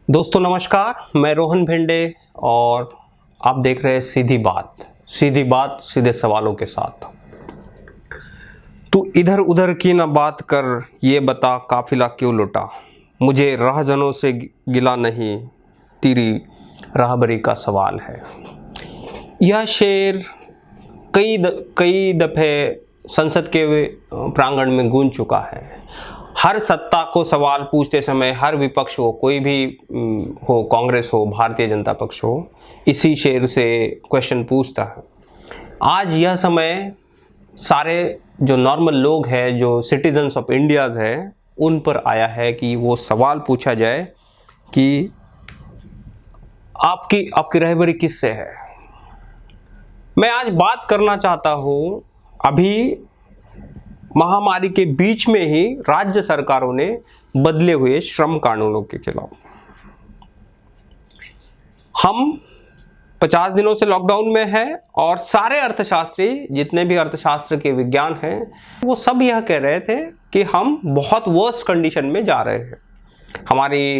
दोस्तों नमस्कार, मैं रोहन भिंडे और आप देख रहे हैं सीधी बात सीधे सवालों के साथ। तू इधर उधर की ना बात कर, ये बता काफिला क्यों लुटा। मुझे राहजनों से गिला नहीं, तेरी राहबरी का सवाल है। यह शेर कई दफ़े संसद के प्रांगण में गूंज चुका है। हर सत्ता को सवाल पूछते समय, हर विपक्ष हो, कोई भी हो, कांग्रेस हो, भारतीय जनता पक्ष हो, इसी शेर से क्वेश्चन पूछता है। आज यह समय सारे जो नॉर्मल लोग हैं, जो सिटीजन्स ऑफ इंडियाज़ हैं, उन पर आया है कि वो सवाल पूछा जाए कि आपकी रहबरी किससे है। मैं आज बात करना चाहता हूँ, अभी महामारी के बीच में ही राज्य सरकारों ने बदले हुए श्रम कानूनों के खिलाफ। हम 50 दिनों से लॉकडाउन में हैं और सारे अर्थशास्त्री, जितने भी अर्थशास्त्र के विज्ञान हैं, वो सब यह कह रहे थे कि हम बहुत वर्स्ट कंडीशन में जा रहे हैं। हमारी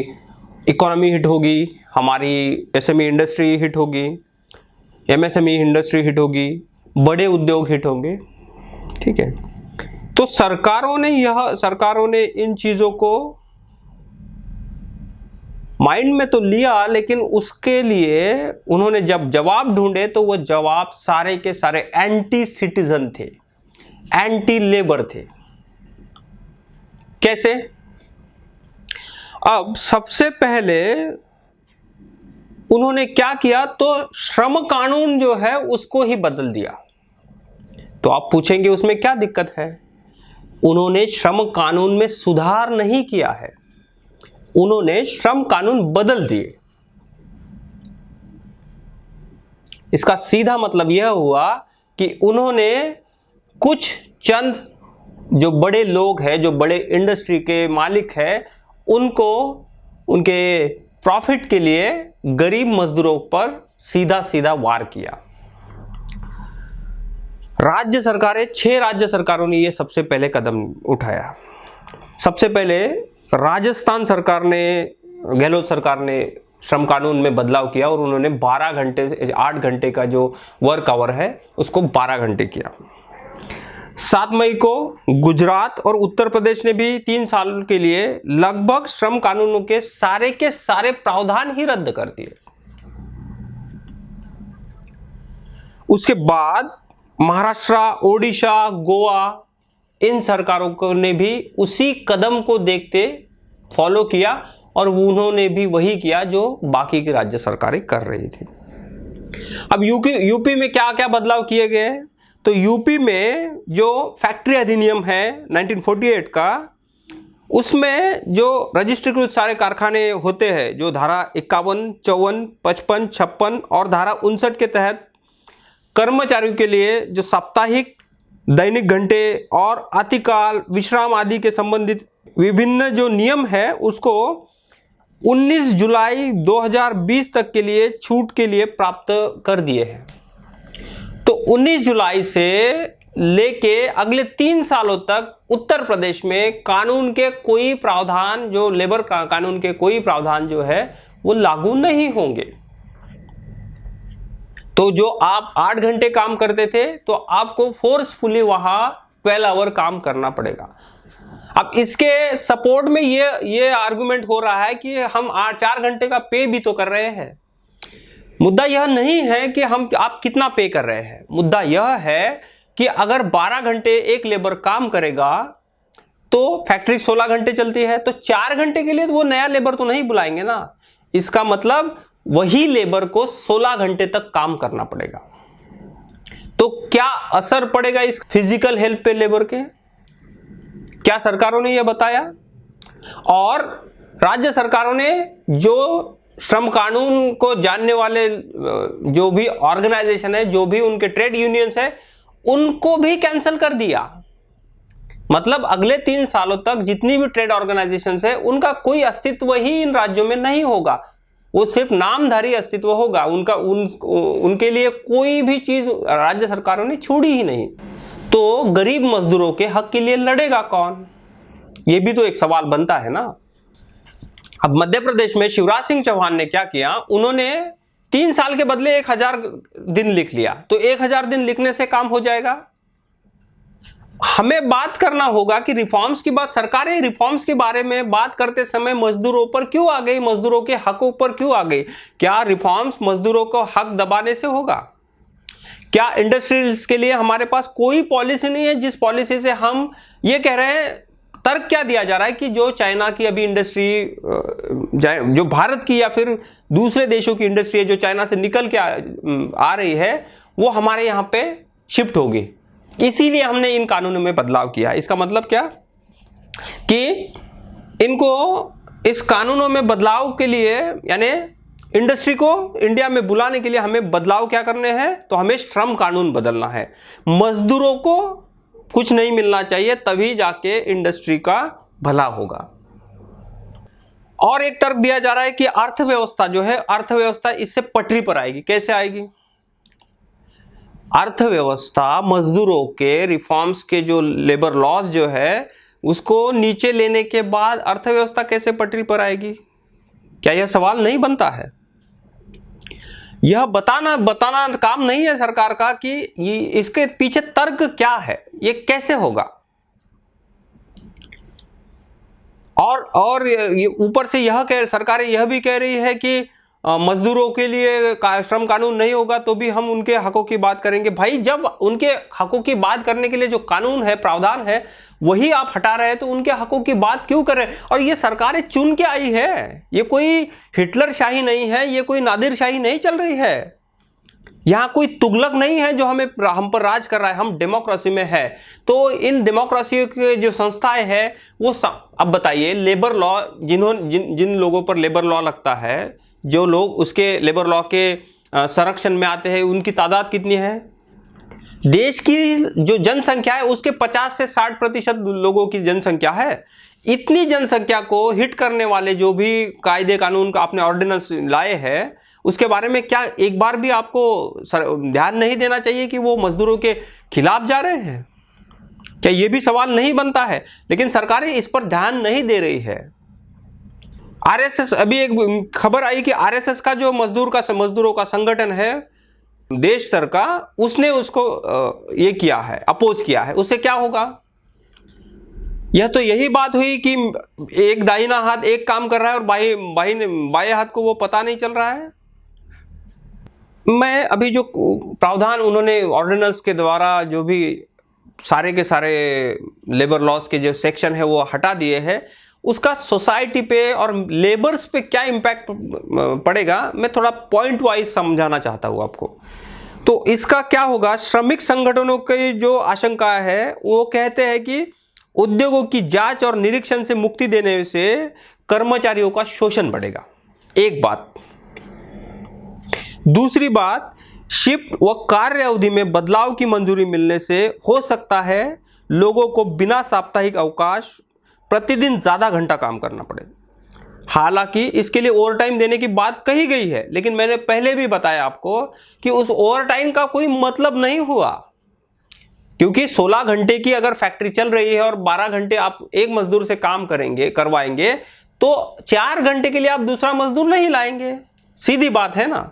इकोनॉमी हिट होगी, हमारी एसएमई इंडस्ट्री हिट होगी, एमएसएमई इंडस्ट्री हिट होगी, बड़े उद्योग हिट होंगे। ठीक है, तो सरकारों ने इन चीज़ों को माइंड में तो लिया, लेकिन उसके लिए उन्होंने जब जवाब ढूंढे तो वो जवाब सारे के सारे एंटी सिटीजन थे, एंटी लेबर थे। कैसे? अब सबसे पहले उन्होंने क्या किया, तो श्रम कानून जो है उसको ही बदल दिया। तो आप पूछेंगे उसमें क्या दिक्कत है? उन्होंने श्रम कानून में सुधार नहीं किया है, उन्होंने श्रम कानून बदल दिए। इसका सीधा मतलब यह हुआ कि उन्होंने कुछ चंद जो बड़े लोग हैं, जो बड़े इंडस्ट्री के मालिक हैं, उनको उनके प्रॉफिट के लिए गरीब मजदूरों पर सीधा सीधा वार किया। राज्य सरकारें, 6 राज्य सरकारों ने ये सबसे पहले कदम उठाया। सबसे पहले राजस्थान सरकार ने, गहलोत सरकार ने श्रम कानून में बदलाव किया और उन्होंने 8 घंटे का जो वर्क आवर है उसको 12 घंटे किया। 7 मई को गुजरात और उत्तर प्रदेश ने भी 3 साल के लिए लगभग श्रम कानूनों के सारे प्रावधान ही रद्द कर दिए। उसके बाद महाराष्ट्र, ओडिशा, गोवा, इन सरकारों ने भी उसी कदम को देखते फॉलो किया और उन्होंने भी वही किया जो बाकी की राज्य सरकारें कर रही थी। अब यूपी में क्या क्या बदलाव किए गए? तो यूपी में जो फैक्ट्री अधिनियम है 1948 का, उसमें जो रजिस्ट्रीकृत सारे कारखाने होते हैं, जो धारा 51, 54, 55, 56 और धारा 59 के तहत कर्मचारियों के लिए जो साप्ताहिक, दैनिक घंटे और अतिकाल, विश्राम आदि के संबंधित विभिन्न जो नियम है, उसको 19 जुलाई 2020 तक के लिए छूट के लिए प्राप्त कर दिए हैं। तो 19 जुलाई से लेके अगले 3 सालों तक उत्तर प्रदेश में कानून के कोई प्रावधान, जो लेबर कानून के कोई प्रावधान जो है वो लागू नहीं होंगे। तो जो आप 8 घंटे काम करते थे, तो आपको फोर्सफुली वहां 12 आवर काम करना पड़ेगा। अब इसके सपोर्ट में ये आर्गुमेंट हो रहा है कि हम 4 घंटे का पे भी तो कर रहे हैं। मुद्दा यह नहीं है कि आप कितना पे कर रहे हैं, मुद्दा यह है कि अगर 12 घंटे एक लेबर काम करेगा तो फैक्ट्री 16 घंटे चलती है, तो 4 घंटे के लिए तो वो नया लेबर तो नहीं बुलाएंगे ना। इसका मतलब वही लेबर को 16 घंटे तक काम करना पड़ेगा। तो क्या असर पड़ेगा इस फिजिकल हेल्थ पे लेबर के? क्या सरकारों ने यह बताया? और राज्य सरकारों ने जो श्रम कानून को जानने वाले जो भी ऑर्गेनाइजेशन है, जो भी उनके ट्रेड यूनियंस है, उनको भी कैंसिल कर दिया। मतलब अगले 3 सालों तक जितनी भी ट्रेड ऑर्गेनाइजेशंस है, उनका कोई अस्तित्व ही इन राज्यों में नहीं होगा। वो सिर्फ नामधारी अस्तित्व होगा उनका। उनके लिए कोई भी चीज राज्य सरकारों ने छोड़ी ही नहीं। तो गरीब मजदूरों के हक के लिए लड़ेगा कौन? ये भी तो एक सवाल बनता है ना। अब मध्य प्रदेश में शिवराज सिंह चौहान ने क्या किया, उन्होंने 3 साल के बदले 1000 दिन लिख लिया। तो 1000 दिन लिखने से काम हो जाएगा? हमें बात करना होगा कि रिफॉर्म्स की बात, सरकारें रिफॉर्म्स के बारे में बात करते समय मजदूरों पर क्यों आ गई, मजदूरों के हकों पर क्यों आ गई? क्या रिफॉर्म्स मजदूरों को हक दबाने से होगा? क्या इंडस्ट्रीज के लिए हमारे पास कोई पॉलिसी नहीं है जिस पॉलिसी से हम ये कह रहे हैं? तर्क क्या दिया जा रहा है कि जो चाइना की अभी इंडस्ट्री, जो भारत की या फिर दूसरे देशों की इंडस्ट्री है जो चाइना से निकल के आ रही है, वो हमारे यहाँ पे शिफ्ट होगी, इसीलिए हमने इन कानूनों में बदलाव किया। इसका मतलब क्या कि इनको इस कानूनों में बदलाव के लिए, यानी इंडस्ट्री को इंडिया में बुलाने के लिए हमें बदलाव क्या करने हैं? तो हमें श्रम कानून बदलना है। मजदूरों को कुछ नहीं मिलना चाहिए, तभी जाके इंडस्ट्री का भला होगा। और एक तर्क दिया जा रहा है कि अर्थव्यवस्था जो है, अर्थव्यवस्था इससे पटरी पर आएगी। कैसे आएगी? अर्थव्यवस्था मजदूरों के रिफॉर्म्स के जो लेबर लॉज जो है उसको नीचे लेने के बाद अर्थव्यवस्था कैसे पटरी पर आएगी? क्या यह सवाल नहीं बनता है? यह बताना काम नहीं है सरकार का कि इसके पीछे तर्क क्या है, ये कैसे होगा। और ये ऊपर से सरकारें यह भी कह रही है कि मजदूरों के लिए श्रम कानून नहीं होगा तो भी हम उनके हकों की बात करेंगे। भाई, जब उनके हकों की बात करने के लिए जो कानून है, प्रावधान है, वही आप हटा रहे हैं तो उनके हकों की बात क्यों कर रहे हैं? और ये सरकारें चुन के आई है, ये कोई हिटलर शाही नहीं है, ये कोई नादिर शाही नहीं चल रही है, यहाँ कोई तुगलक नहीं है जो हम पर राज कर रहा है। हम डेमोक्रेसी में है। तो इन डेमोक्रेसी के जो संस्थाएं हैं वो अब बताइए, लेबर लॉ जिन लोगों पर लेबर लॉ लगता है, जो लोग उसके लेबर लॉ के संरक्षण में आते हैं, उनकी तादाद कितनी है? देश की जो जनसंख्या है उसके 50 से 60% लोगों की जनसंख्या है। इतनी जनसंख्या को हिट करने वाले जो भी कायदे कानून का आपने ऑर्डिनेंस लाए हैं, उसके बारे में क्या एक बार भी आपको ध्यान नहीं देना चाहिए कि वो मजदूरों के खिलाफ जा रहे हैं? क्या ये भी सवाल नहीं बनता है? लेकिन सरकारें इस पर ध्यान नहीं दे रही है। आरएसएस, अभी एक खबर आई कि आरएसएस का जो मजदूरों का संगठन है देश स्तर का, उसने उसको ये किया है, अपोज किया है। उससे क्या होगा? यह तो यही बात हुई कि एक दाहिना हाथ एक काम कर रहा है और बाएं हाथ को वो पता नहीं चल रहा है। मैं अभी जो प्रावधान उन्होंने ऑर्डिनेंस के द्वारा जो भी सारे के सारे लेबर लॉज के जो सेक्शन है वो हटा दिए हैं, उसका सोसाइटी पे और लेबर्स पे क्या इम्पैक्ट पड़ेगा, मैं थोड़ा पॉइंट वाइज समझाना चाहता हूँ आपको। तो इसका क्या होगा? श्रमिक संगठनों की जो आशंका है वो कहते हैं कि उद्योगों की जांच और निरीक्षण से मुक्ति देने से कर्मचारियों का शोषण बढ़ेगा, एक बात। दूसरी बात, शिफ्ट व कार्य अवधि में बदलाव की मंजूरी मिलने से हो सकता है लोगों को बिना साप्ताहिक अवकाश प्रतिदिन ज्यादा घंटा काम करना पड़े। हालांकि इसके लिए ओवर टाइम देने की बात कही गई है, लेकिन मैंने पहले भी बताया आपको कि उस ओवर टाइम का कोई मतलब नहीं हुआ, क्योंकि 16 घंटे की अगर फैक्ट्री चल रही है और 12 घंटे आप एक मजदूर से काम करवाएंगे तो 4 घंटे के लिए आप दूसरा मजदूर नहीं लाएंगे, सीधी बात है ना।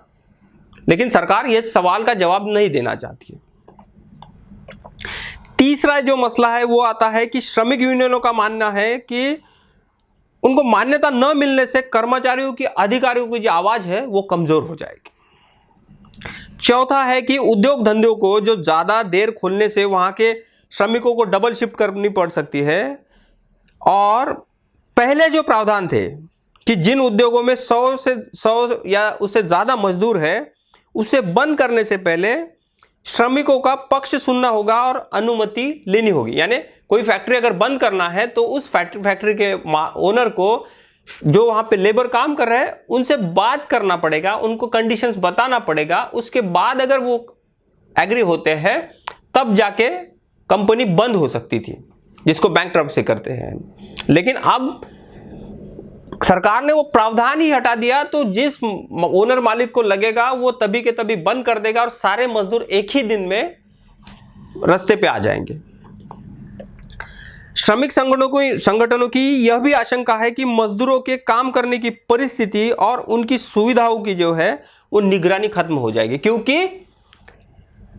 लेकिन सरकार ये सवाल का जवाब नहीं देना चाहती है। तीसरा जो मसला है वो आता है कि श्रमिक यूनियनों का मानना है कि उनको मान्यता न मिलने से कर्मचारियों की, अधिकारियों की जो आवाज है वो कमजोर हो जाएगी। चौथा है कि उद्योग धंधों को जो ज्यादा देर खुलने से वहां के श्रमिकों को डबल शिफ्ट करनी पड़ सकती है। और पहले जो प्रावधान थे कि जिन उद्योगों में 100 या उससे ज्यादा मजदूर है, उसे बंद करने से पहले श्रमिकों का पक्ष सुनना होगा और अनुमति लेनी होगी। यानी कोई फैक्ट्री अगर बंद करना है तो उस फैक्ट्री के ओनर को, जो वहां पे लेबर काम कर रहे हैं, उनसे बात करना पड़ेगा, उनको कंडीशंस बताना पड़ेगा। उसके बाद अगर वो एग्री होते हैं तब जाके कंपनी बंद हो सकती थी, जिसको बैंकरप्सी कहते हैं। लेकिन अब सरकार ने वो प्रावधान ही हटा दिया, तो जिस ओनर मालिक को लगेगा वो तभी के तभी बंद कर देगा और सारे मजदूर एक ही दिन में रास्ते पे आ जाएंगे। श्रमिक संगठनों की यह भी आशंका है कि मजदूरों के काम करने की परिस्थिति और उनकी सुविधाओं की जो है वो निगरानी खत्म हो जाएगी, क्योंकि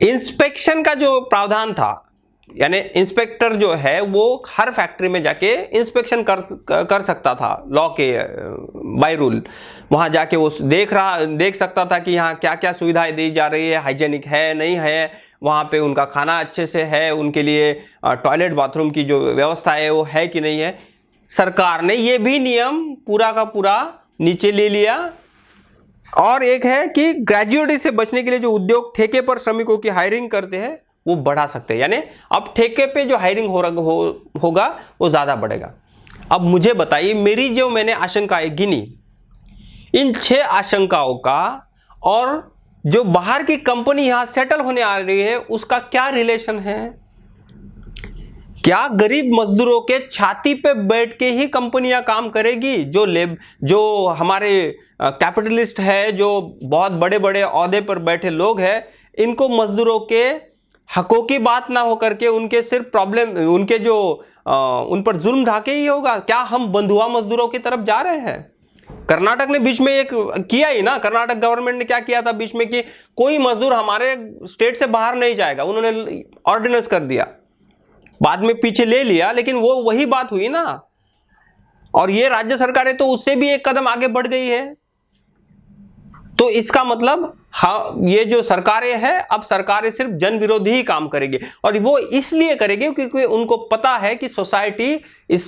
इंस्पेक्शन का जो प्रावधान था, यानी इंस्पेक्टर जो है वो हर फैक्ट्री में जाके इंस्पेक्शन कर सकता था, लॉ के बाय रूल वहां जाके वो देख सकता था कि यहाँ क्या क्या सुविधाएं दी जा रही है, हाइजेनिक है नहीं है, वहाँ पे उनका खाना अच्छे से है, उनके लिए टॉयलेट बाथरूम की जो व्यवस्था है वो है कि नहीं है। सरकार ने ये भी नियम पूरा का पूरा नीचे ले लिया। और एक है कि ग्रेजुएटी से बचने के लिए जो उद्योग ठेके पर श्रमिकों की हायरिंग करते हैं वो बढ़ा सकते हैं, यानी अब ठेके पे जो हायरिंग होगा वो ज़्यादा बढ़ेगा। अब मुझे बताइए, मेरी जो मैंने आशंकाएं गिनी, इन 6 आशंकाओं का और जो बाहर की कंपनी यहां सेटल होने आ रही है उसका क्या रिलेशन है? क्या गरीब मजदूरों के छाती पे बैठ के ही कंपनियां काम करेगी? जो हमारे कैपिटलिस्ट है, जो बहुत बड़े बड़े ओहदे पर बैठे लोग हैं, इनको मजदूरों के हकों की बात ना हो करके उनके सिर्फ प्रॉब्लम, उनके जो उन पर जुल्म ढाके ही होगा? क्या हम बंधुआ मजदूरों की तरफ जा रहे हैं? कर्नाटक ने बीच में एक किया ही ना, कर्नाटक गवर्नमेंट ने क्या किया था बीच में कि कोई मजदूर हमारे स्टेट से बाहर नहीं जाएगा, उन्होंने ऑर्डिनेंस कर दिया, बाद में पीछे ले लिया, लेकिन वो वही बात हुई ना। और ये राज्य सरकारें तो उससे भी एक कदम आगे बढ़ गई है। तो इसका मतलब हाँ, ये जो सरकारें हैं, अब सरकारें सिर्फ जन विरोधी ही काम करेगी, और वो इसलिए करेगी क्योंकि उनको पता है कि इस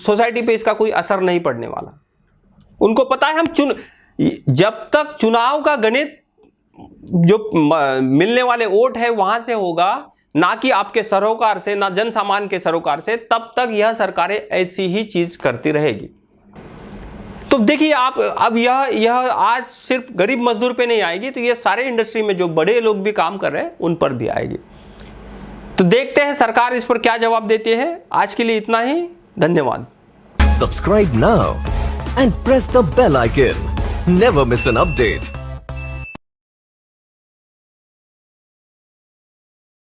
सोसाइटी पे इसका कोई असर नहीं पड़ने वाला। उनको पता है जब तक चुनाव का गणित जो मिलने वाले वोट है वहां से होगा, ना कि आपके सरोकार से, ना जन सामान्य के सरोकार से, तब तक यह सरकारें ऐसी ही चीज करती रहेगी। तो देखिए आप, अब यह आज सिर्फ गरीब मजदूर पे नहीं आएगी, तो यह सारे इंडस्ट्री में जो बड़े लोग भी काम कर रहे हैं उन पर भी आएगी। तो देखते हैं सरकार इस पर क्या जवाब देती है। आज के लिए इतना ही, धन्यवाद। Subscribe now and press the bell icon. Never miss an update.